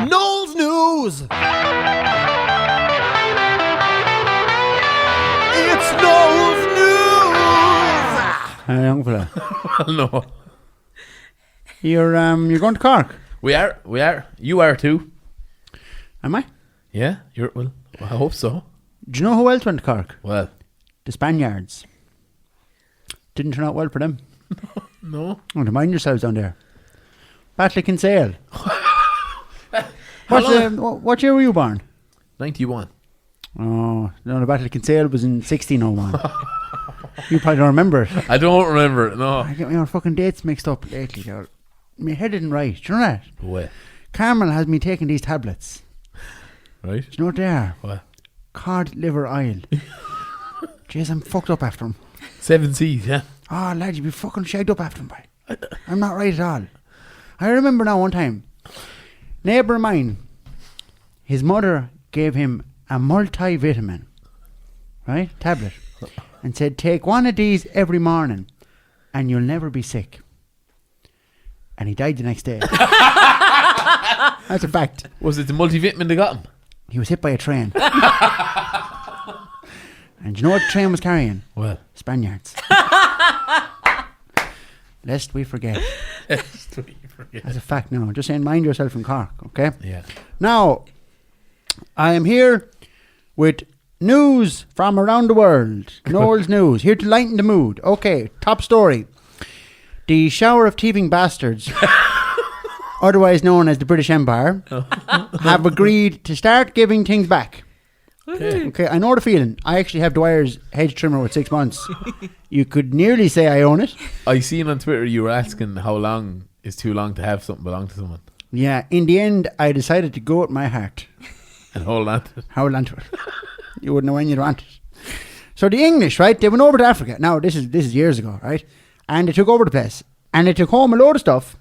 Noel's News. It's Noel's News. Hi, young fella. No. You're going to Cork. We are. You are too. Am I? Yeah, well, I hope so. Do you know who else went to Cork? Well, The Spaniards. Didn't turn out well for them. no. Oh, mind yourselves down there. Battle of Kinsale. What year were you born? 91. Oh, no, the Battle of Kinsale was in 1601. You probably don't remember it. I don't remember it, no. I get my fucking dates mixed up lately, girl. My head isn't right. Do you know that? What? Carmel has me taking these tablets. Right? Do you know what they are? What? Cod liver oil. Jeez, I'm fucked up after them. 7 C's, yeah. Oh, lad, you'd be fucking shagged up after them, boy. I'm not right at all. I remember now one time, neighbour of mine, his mother gave him a multivitamin, right, tablet, and said, take one of these every morning and you'll never be sick. And he died the next day. That's a fact. Was it the multivitamin that got him? He was hit by a train. And do you know what the train was carrying? Well. Spaniards. Lest we forget. Lest we forget. That's a fact now. Just saying, mind yourself in Cork, okay? Yeah. Now, I am here with news from around the world. Noel's News. Here to lighten the mood. Okay, top story. The shower of thieving bastards, otherwise known as the British Empire, have agreed to start giving things back. Okay, I know the feeling. I actually have Dwyer's hedge trimmer with 6 months. You could nearly say I own it. I seen on Twitter you were asking how long is too long to have something belong to someone. Yeah, in the end, I decided to go with my heart. And hold on to it. Hold on to it. You wouldn't know when you'd want it. So the English, right, they went over to Africa. Now, this is years ago, right? And they took over the place. And they took home a load of stuff.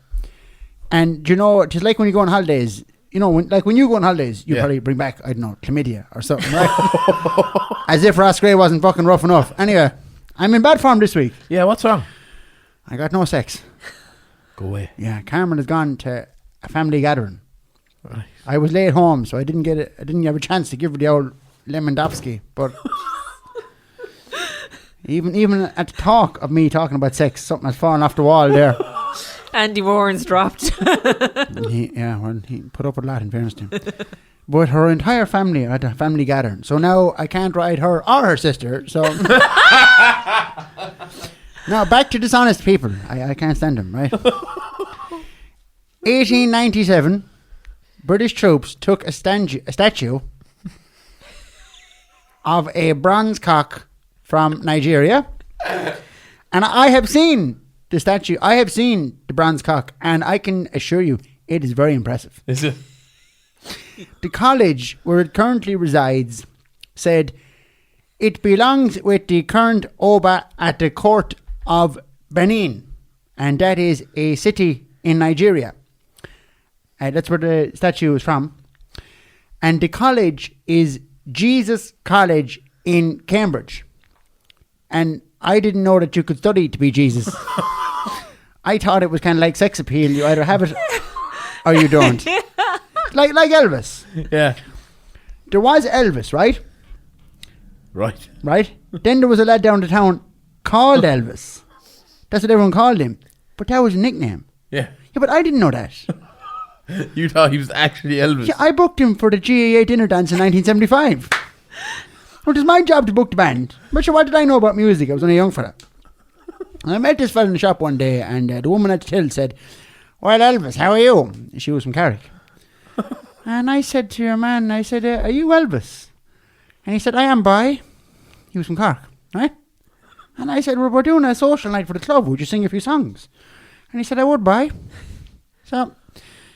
And, you know, it's like when you go on holidays. You know, when you go on holidays, you probably bring back, I don't know, chlamydia or something, right? As if Ross Gray wasn't fucking rough enough. Anyway, I'm in bad form this week. Yeah, what's wrong? I got no sex. Go away. Yeah, Carmen has gone to a family gathering. Right. I was late home, so I didn't have a chance to give her the old Lemondowski. But even at the talk of me talking about sex, something has fallen off the wall there. Andy Warren's dropped. He put up with a lot, in fairness to him. But her entire family are at a family gathering. So now I can't ride her or her sister. So now back to dishonest people. I can't stand them, right? 1897, British troops took a statue of a bronze cock from Nigeria. And I have seen the statue. I have seen the bronze cock, and I can assure you it is very impressive. Is it? The college where it currently resides said it belongs with the current Oba at the court of Benin, and that is a city in Nigeria. That's where the statue is from. And the college is Jesus College in Cambridge. And I didn't know that you could study to be Jesus. I thought it was kind of like sex appeal. You either have it or you don't. Like Elvis. Yeah. There was Elvis, right? Right. Right? Then there was a lad down the town called Elvis. That's what everyone called him. But that was a nickname. Yeah. Yeah, but I didn't know that. You thought he was actually Elvis. Yeah, I booked him for the GAA dinner dance in 1975. It was my job to book the band. But sure, what did I know about music? I was only a young fella. And I met this fella in the shop one day, and the woman at the till said, "Well, Elvis, how are you?" She was from Carrick. And I said to your man, I said, "Are you Elvis?" And he said, "I am, boy." He was from Cork, right? And I said, "Well, we're doing a social night for the club. Would you sing a few songs?" And he said, "I would, boy." So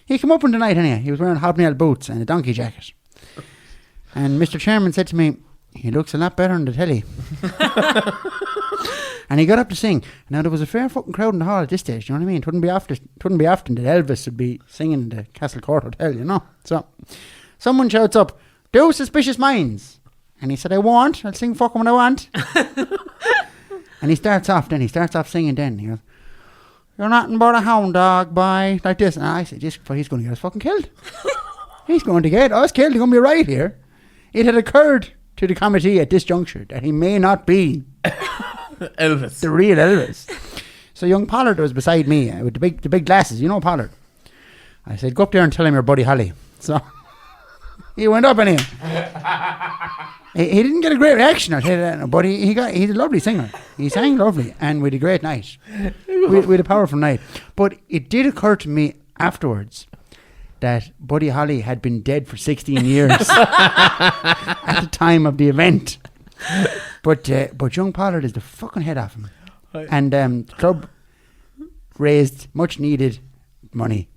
he came up in the night anyhow. He was wearing hobnail boots and a donkey jacket. And Mr. Chairman said to me, "He looks a lot better on the telly." And he got up to sing. Now, there was a fair fucking crowd in the hall at this stage, you know what I mean? It wouldn't be often that Elvis would be singing in the Castle Court Hotel, you know? So, someone shouts up, "Do Suspicious Minds." And he said, "I won't. I'll sing fucking when I want." And he starts off singing then. He goes, "You're nothing but a hound dog, boy," like this. And I said, "He's going to get us fucking killed." He's going to get us killed. He's going to be right here. It had occurred to the committee at this juncture that he may not be Elvis. the real Elvis. So young Pollard was beside me with the big glasses. You know Pollard. I said, go up there and tell him you're Buddy Holly. So he went up on him. He didn't get a great reaction, I tell you that, but he's a lovely singer. He sang lovely and with a great night. with a powerful night. But it did occur to me afterwards that Buddy Holly had been dead for 16 years at the time of the event. But young Pollard is the fucking head off him. Right. And the club raised much needed money.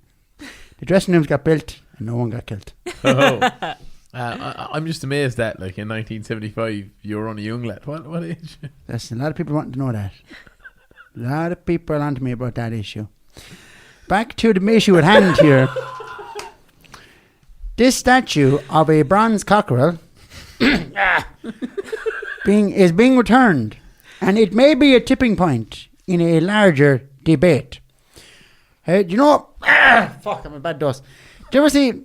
The dressing rooms got built and no one got killed. Oh. I'm just amazed that, like, in 1975, you were only a young lad. What age? There's a lot of people wanting to know that. A lot of people are on to me about that issue. Back to the issue at hand here. This statue of a bronze cockerel is being returned, and it may be a tipping point in a larger debate. Do you know? Fuck, I'm a bad dose. Do you ever see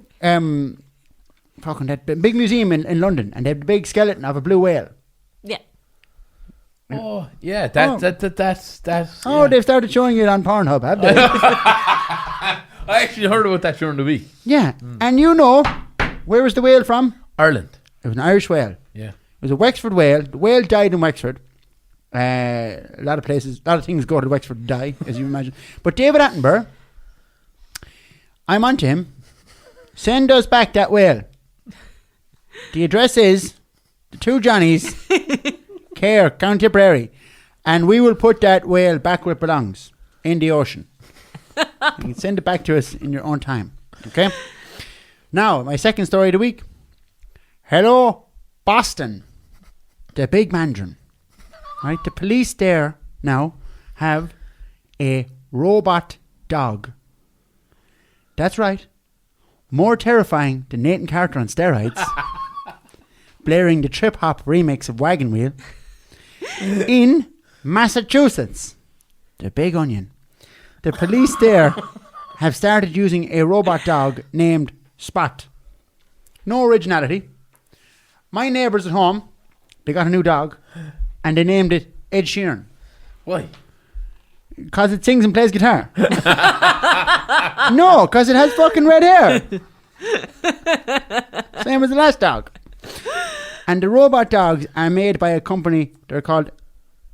fucking that big museum in London, and they have the big skeleton of a blue whale? Yeah. Oh, yeah. That's. Oh, Yeah. they've started showing it on Pornhub, have they? I actually heard about that during the week. Yeah, and you know, where was the whale from? Ireland. It was an Irish whale. Yeah. It was a Wexford whale. The whale died in Wexford. A lot of places, a lot of things go to Wexford to die, as you imagine. But David Attenborough, I'm on to him. Send us back that whale. The address is the 2 Johnnies, Care, County Tipperary, and we will put that whale back where it belongs, in the ocean. You can send it back to us in your own time. Okay? Now, my second story of the week. Hello, Boston. The big mandarin. Right? The police there now have a robot dog. That's right. More terrifying than Nathan Carter on steroids. Blaring the trip-hop remix of Wagon Wheel. In Massachusetts. The big onion. The police there have started using a robot dog named Spot. No originality. My neighbours at home, they got a new dog and they named it Ed Sheeran. Why? Because it sings and plays guitar. No, because it has fucking red hair. Same as the last dog. And the robot dogs are made by a company, they're called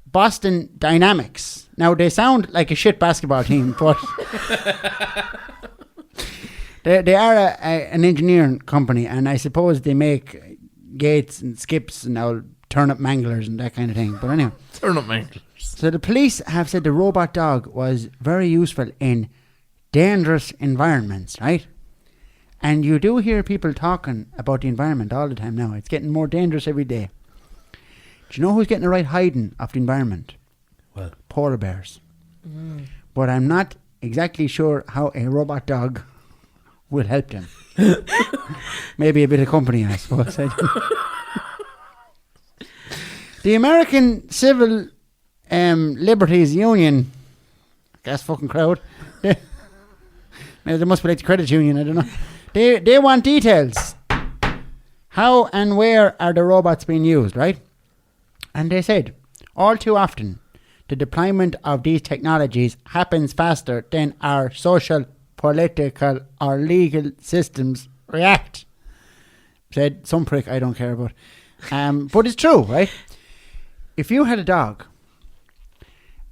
Boston Dynamics. Now, they sound like a shit basketball team, but they are an engineering company, and I suppose they make gates and skips and now turnip manglers and that kind of thing. But anyway. Turnip manglers. So the police have said the robot dog was very useful in dangerous environments, right? And you do hear people talking about the environment all the time now. It's getting more dangerous every day. Do you know who's getting the right hiding of the environment? Well, Polar bears. But I'm not exactly sure how a robot dog will help them. Maybe a bit of company, I suppose. The American Civil Liberties Union, gas fucking crowd. Maybe they must be like the credit union, I don't know. They want details. How and where are the robots being used, right? And they said, all too often, the deployment of these technologies happens faster than our social, political, or legal systems react. Said some prick I don't care about. But it's true, right? If you had a dog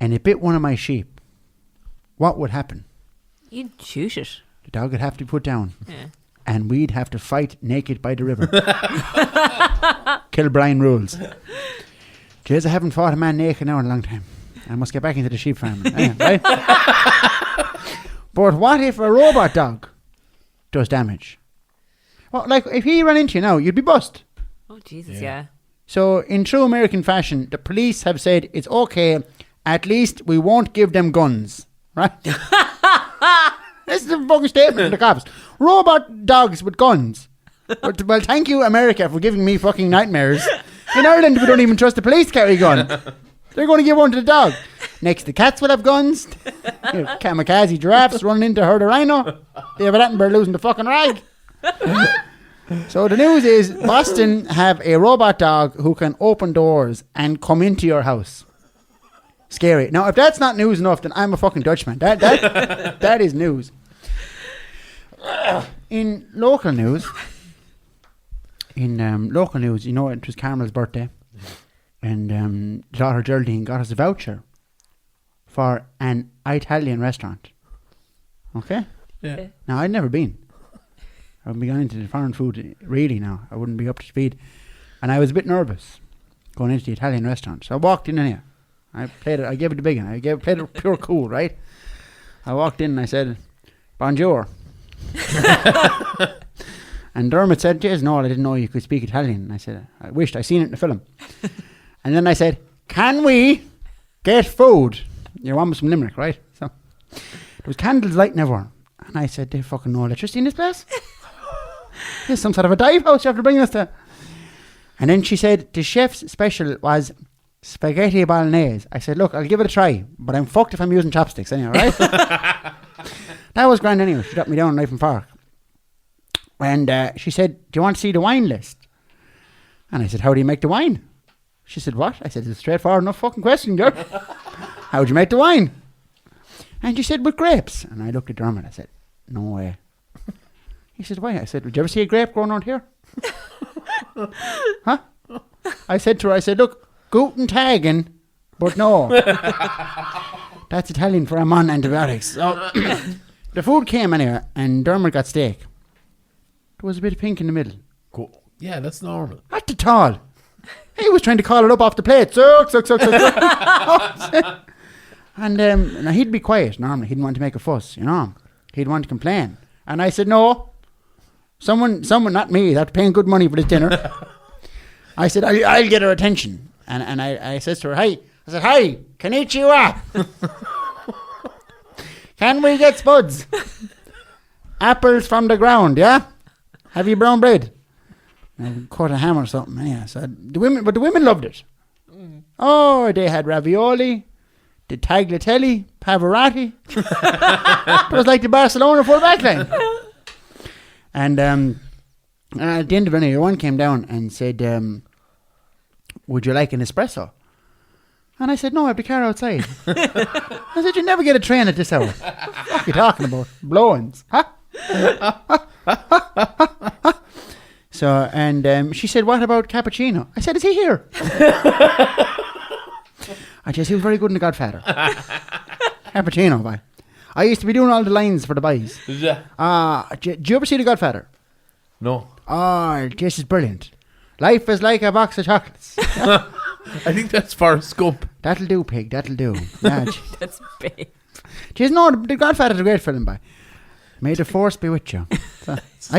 and it bit one of my sheep, what would happen? You'd shoot it. The dog would have to be put down. Yeah. And we'd have to fight naked by the river. Kilbrine rules. Jeez, I haven't fought a man naked now in a long time. I must get back into the sheep farm. Right? But what if a robot dog does damage? Well, like, if he ran into you now, you'd be bust. Oh, Jesus, yeah. So, in true American fashion, the police have said it's okay, at least we won't give them guns. Right? This is a fucking statement to the cops. Robot dogs with guns. Well, thank you, America, for giving me fucking nightmares. In Ireland, we don't even trust the police to carry a gun. They're going to give one to the dog. Next, the cats will have guns. Kamikaze giraffes running into a herd of rhino. David Attenborough losing the fucking rag. So the news is Boston have a robot dog who can open doors and come into your house. Scary. Now, if that's not news enough, then I'm a fucking Dutchman. That is news. In local news, you know, it was Carmel's birthday, and daughter Geraldine got us a voucher for an Italian restaurant. Okay? Yeah. Now, I'd never been. I wouldn't be going into the foreign food really now. I wouldn't be up to speed. And I was a bit nervous going into the Italian restaurant. So I walked in here. I gave it the big one. Played it pure cool, right? I walked in and I said, bonjour. And Dermot said, Jeez, Noel, I didn't know you could speak Italian. And I said, I wished I seen it in the film. And then I said, can we get food? You're one with some Limerick, right? So there was candles lighting everywhere. And I said, they fucking no electricity in this place? There's some sort of a dive house you have to bring us to. And then she said, the chef's special was spaghetti bolognese. I said, look, I'll give it a try, but I'm fucked if I'm using chopsticks anyway, right? That was grand anyway. She dropped me down knife and fork. And she said, do you want to see the wine list? And I said, how do you make the wine? She said, what? I said, it's a straightforward enough fucking question, girl. How would you make the wine? And she said, with grapes. And I looked at Dermot. I said, no way. He said, why? I said, did you ever see a grape growing around here? Huh? I said to her, look, Guten Tagen, but no. That's Italian for I'm on antibiotics. So the food came anyway, and Dermot got steak. There was a bit of pink in the middle. Cool. Yeah, that's normal. Not at all. He was trying to call it up off the plate. Suck. And now he'd be quiet normally. He didn't want to make a fuss, you know. He'd want to complain. And I said, no. Someone, not me, that's paying good money for this dinner. I said, I'll get her attention. And I says to her, hi. I said, hi, konnichiwa. Can we get spuds? Apples from the ground, yeah? Have you brown bread? And I caught a ham or something. Yeah, so the women loved it. Oh, they had ravioli, the tagliatelle, Pavarotti. It was like the Barcelona full back line. And at the end of it, one came down and said, would you like an espresso? And I said, no, I have the car outside. I said, you never get a train at this hour. What are you talking about? Blow-ins. Huh? So, and she said, what about cappuccino? I said, is he here? I just, he was very good in The Godfather. Cappuccino, boy. I used to be doing all the lines for the boys. Yeah. Do you ever see The Godfather? No. Oh, this is brilliant. Life is like a box of chocolates. I think that's Forrest Gump. That'll do, pig. That'll do. Yeah, That's big. Jeez, no, The Godfather's a great film, boy. May the force be with you. So, I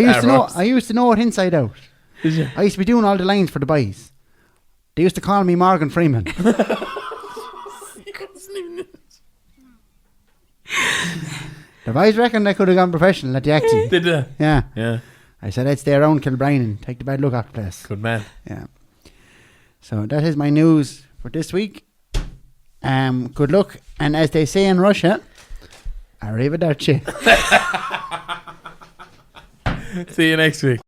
used to know it inside out. Did you? I used to be doing all the lines for the boys. They used to call me Morgan Freeman. The boys reckoned I could have gone professional at the acting. Did you? Yeah. Yeah. I said I'd stay around Kilbrine and take the bad look off the place. Good man. Yeah. So that is my news for this week. Good luck. And as they say in Russia, arrivederci. See you next week.